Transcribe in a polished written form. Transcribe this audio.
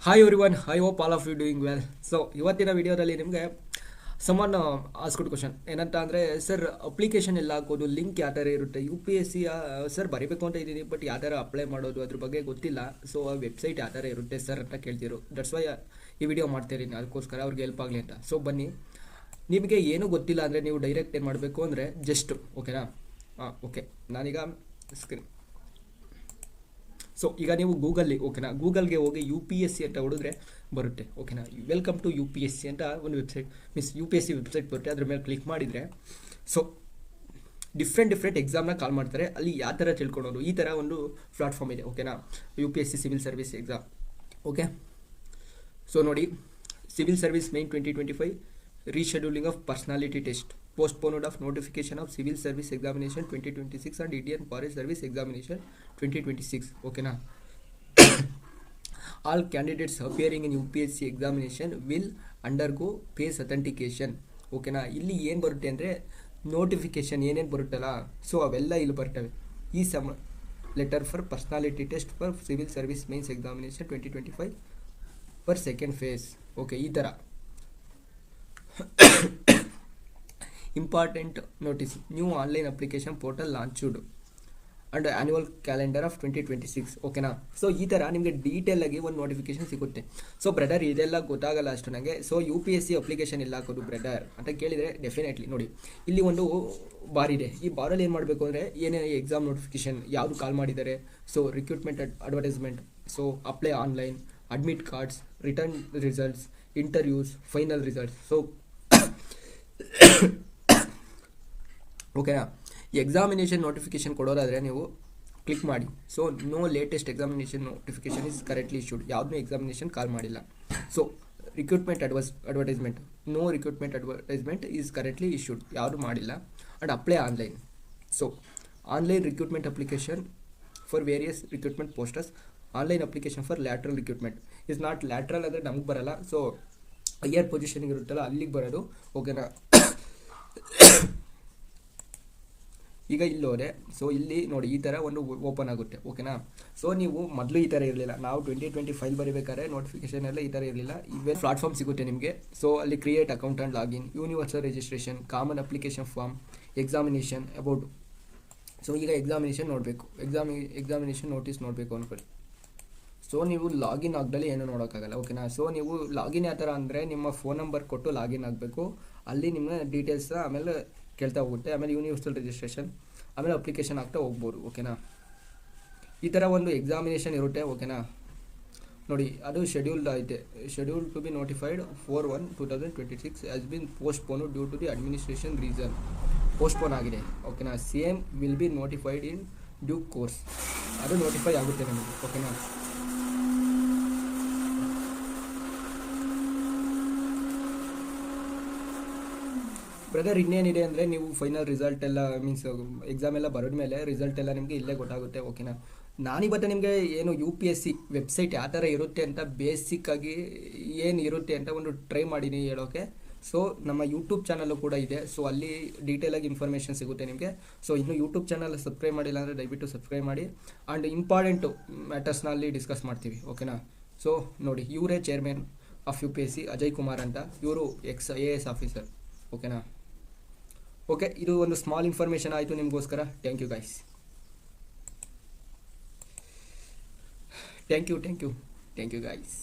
Hi everyone, I hope all of you doing well. So ಇವತ್ತಿನ ವಿಡಿಯೋದಲ್ಲಿ ನಿಮಗೆ summon ಆಸ್ಕೊಟ್ question ಏನಂತ ಅಂದರೆ, ಸರ್ ಅಪ್ಲಿಕೇಶನ್ ಎಲ್ಲ ಹಾಕೋದು, ಲಿಂಕ್ ಯಾವ ಥರ ಇರುತ್ತೆ, U P S C sir ಬರೀಬೇಕು ಅಂತ ಇದ್ದೀನಿ, ಬಟ್ ಯಾವ ಥರ ಅಪ್ಲೈ ಮಾಡೋದು ಅದ್ರ ಬಗ್ಗೆ ಗೊತ್ತಿಲ್ಲ. ಸೊ ಆ ವೆಬ್ಸೈಟ್ ಯಾವ ಥರ ಇರುತ್ತೆ ಸರ್ ಅಂತ ಕೇಳ್ತಿರು. ದಟ್ಸ್ ವೈ ಈ ವಿಡಿಯೋ ಮಾಡ್ತಿದ್ದೀನಿ, ಅದಕ್ಕೋಸ್ಕರ ಅವ್ರಿಗೆ ಹೆಲ್ಪ್ ಆಗಲಿ ಅಂತ. ಸೊ ಬನ್ನಿ, ನಿಮಗೆ ಏನೂ ಗೊತ್ತಿಲ್ಲ ಅಂದರೆ ನೀವು ಡೈರೆಕ್ಟ್ ಏನು ಮಾಡಬೇಕು ಅಂದರೆ ಜಸ್ಟ್ ಓಕೆನಾ. ಓಕೆ, ನಾನೀಗ ಸ್ಕ್ರೀನ್. ಸೊ ಈಗ ನೀವು ಓಕೆನಾ, ಗೂಗಲ್ಗೆ ಹೋಗಿ ಯು ಪಿ ಎಸ್ ಸಿ ಅಂತ ಹೊಡಿದ್ರೆ ಬರುತ್ತೆ ಓಕೆನಾ. Welcome to U P S C ಅಂತ ಒಂದು website U P S C website ಬರುತ್ತೆ. ಅದ್ರ ಮೇಲೆ ಕ್ಲಿಕ್ ಮಾಡಿದರೆ ಸೊ ಡಿಫ್ರೆಂಟ್ ಎಕ್ಸಾಮ್ನ ಕಾಲ್ ಮಾಡ್ತಾರೆ. ಅಲ್ಲಿ ಯಾವ ಥರ ತಿಳ್ಕೊಳೋದು, ಈ ಥರ ಒಂದು ಪ್ಲಾಟ್ಫಾರ್ಮ್ ಇದೆ ಓಕೆನಾ. U P S C civil service exam okay. So ನೋಡಿ, civil service main 2025 rescheduling of personality test, postponed of notification of civil service examination 2026 and Indian forest service examination 2026 okay na. All candidates appearing in UPSC examination will undergo face authentication okay na. ಇಲ್ಲಿ ಏನು ಬರುತ್ತೆ ಅಂದರೆ notification ಏನೇನು ಬರುತ್ತಲ್ಲ, so ಅವೆಲ್ಲ ಇಲ್ಲಿ ಬರ್ತವೆ. ಈ letter for personality test for civil service mains examination 2025 for second phase okay. ಈ ಥರ important notice, new online application portal launched and annual calendar of 2026 ಓಕೆನಾ. ಸೊ ಈ ಥರ ನಿಮಗೆ ಡೀಟೇಲ್ ಆಗಿ ಒಂದು ನೋಟಿಫಿಕೇಶನ್ ಸಿಗುತ್ತೆ. ಸೊ ಬ್ರದರ್ ಇದೆಲ್ಲ ಗೊತ್ತಾಗಲ್ಲ ಅಷ್ಟು ನನಗೆ, so U P S C application ಎಲ್ಲ ಹಾಕೋದು ಬ್ರದರ್ ಅಂತ ಕೇಳಿದರೆ ಡೆಫಿನೆಟ್ಲಿ ನೋಡಿ, ಇಲ್ಲಿ ಒಂದು ಬಾರ್ ಇದೆ. ಈ ಬಾರಲ್ಲಿ ಏನು ಮಾಡಬೇಕು ಅಂದರೆ ಏನೇನು ಎಕ್ಸಾಮ್ ನೋಟಿಫಿಕೇಶನ್ ಯಾವುದು ಕಾಲ್ ಮಾಡಿದ್ದಾರೆ, so recruitment advertisement, so apply online, admit cards, written results, interviews, final results. So ಓಕೆನಾ. ಎಕ್ಸಾಮಿನೇಷನ್ ನೋಟಿಫಿಕೇಶನ್ ಕೊಡೋದಾದರೆ ನೀವು ಕ್ಲಿಕ್ ಮಾಡಿ. So no latest examination notification is correctly issued, ಯಾವುದೂ ಎಕ್ಸಾಮಿನೇಷನ್ ಕಾಲ್ ಮಾಡಿಲ್ಲ. So recruitment advertisement, no recruitment advertisement is correctly issued, ಯಾವುದು ಮಾಡಿಲ್ಲ. And apply online, so online recruitment application for various recruitment posters, online application for lateral recruitment is not lateral ಅಂದರೆ ನಮಗೆ ಬರಲ್ಲ, so higher ಪೊಸಿಷನಿಗೆ ಇರುತ್ತಲ್ಲ ಅಲ್ಲಿಗೆ ಬರೋದು ಓಕೆನಾ. ಈಗ ಇಲ್ಲಿ ಹೋದೆ, ಸೊ ಇಲ್ಲಿ ನೋಡಿ ಈ ಥರ ಒಂದು ಓಪನ್ ಆಗುತ್ತೆ ಓಕೆನಾ. ಸೊ ನೀವು ಮೊದಲು ಈ ಥರ ಇರಲಿಲ್ಲ, ನಾವು 2025 ಬರೀಬೇಕಾದ್ರೆ ನೋಟಿಫಿಕೇಶನ್ ಎಲ್ಲ ಈ ಥರ ಇರಲಿಲ್ಲ. ಇವೇ ಪ್ಲಾಟ್ಫಾರ್ಮ್ ಸಿಗುತ್ತೆ ನಿಮಗೆ. ಸೊ ಅಲ್ಲಿ create account and login, universal registration, common application form, examination about. So ಈಗ ಎಕ್ಸಾಮಿನೇಷನ್ ನೋಡಬೇಕು, ಎಕ್ಸಾಮಿನೇಷನ್ ನೋಟಿಸ್ ನೋಡಬೇಕು ಅಂದ್ಕೊಳ್ಳಿ. ಸೊ ನೀವು ಲಾಗಿನ್ ಆಗದಲ್ಲಿ ಏನೂ ನೋಡೋಕ್ಕಾಗಲ್ಲ ಓಕೆನಾ. ಸೊ ನೀವು ಲಾಗಿನ್ ಯಾವ ಥರ ಅಂದರೆ ನಿಮ್ಮ ಫೋನ್ ನಂಬರ್ ಕೊಟ್ಟು ಲಾಗಿನ್ ಆಗಬೇಕು. ಅಲ್ಲಿ ನಿಮ್ಮ ಡೀಟೇಲ್ಸ್ ಆಮೇಲೆ ಕೇಳ್ತಾ ಹೋಗುತ್ತೆ, ಆಮೇಲೆ ಯೂನಿವರ್ಸಲ್ ರಿಜಿಸ್ಟ್ರೇಷನ್, ಆಮೇಲೆ ಅಪ್ಲಿಕೇಶನ್ ಆಗ್ತಾ ಹೋಗ್ಬೋದು ಓಕೆನಾ. ಈ ಥರ ಒಂದು ಎಕ್ಸಾಮಿನೇಷನ್ ಇರುತ್ತೆ ಓಕೆನಾ. ನೋಡಿ ಅದು ಶೆಡ್ಯೂಲ್ಡ್ ಐತೆ, schedule to be notified 4/1/2026 has been postpone due to the administration reason, postpone ಆಗಿದೆ ಓಕೆನಾ. Same will be notified in due course, ಅದು ನೋಟಿಫೈ ಆಗುತ್ತೆ ನಮಗೆ ಓಕೆನಾ. ಬ್ರದರ್ ಇನ್ನೇನಿದೆ ಅಂದರೆ ನೀವು ಫೈನಲ್ ರಿಸಲ್ಟ್ ಎಲ್ಲ ಮೀನ್ಸ್ ಎಕ್ಸಾಮ್ ಎಲ್ಲ ಬರೋದ ಮೇಲೆ ರಿಸಲ್ಟ್ ಎಲ್ಲ ನಿಮಗೆ ಇಲ್ಲೇ ಗೊತ್ತಾಗುತ್ತೆ ಓಕೆನಾ. ನಾನಿವತ್ತು ನಿಮಗೆ ಏನು U P S C website ಯಾವ ಥರ ಇರುತ್ತೆ ಅಂತ ಬೇಸಿಕ್ಕಾಗಿ ಏನು ಇರುತ್ತೆ ಅಂತ ಒಂದು ಟ್ರೈ ಮಾಡೀನಿ ಹೇಳೋಕ್ಕೆ. ಸೊ ನಮ್ಮ ಯೂಟ್ಯೂಬ್ ಚಾನಲ್ಲು ಕೂಡ ಇದೆ, ಸೊ ಅಲ್ಲಿ ಡೀಟೇಲಾಗಿ ಇನ್ಫಾರ್ಮೇಷನ್ ಸಿಗುತ್ತೆ ನಿಮಗೆ. ಸೊ ಇನ್ನು ಯೂಟ್ಯೂಬ್ ಚಾನಲ್ ಸಬ್ಸ್ಕ್ರೈಬ್ ಮಾಡಿಲ್ಲ ಅಂದರೆ ದಯವಿಟ್ಟು ಸಬ್ಸ್ಕ್ರೈಬ್ ಮಾಡಿ. ಆ್ಯಂಡ್ ಇಂಪಾರ್ಟೆಂಟು ಮ್ಯಾಟರ್ಸ್ನ ಅಲ್ಲಿ ಡಿಸ್ಕಸ್ ಮಾಡ್ತೀವಿ ಓಕೆನಾ. ಸೊ ನೋಡಿ, ಇವರೇ chairman of U P S C Ajay Kumar ಅಂತ, ಇವರು AS ಆಫೀಸರ್ ಓಕೆನಾ. ಓಕೆ, ಇದು ಒಂದು ಸ್ಮಾಲ್ ಇನ್ಫಾರ್ಮೇಷನ್ ಆಯಿತು ನಿಮಗೋಸ್ಕರ. Thank you guys, thank you guys.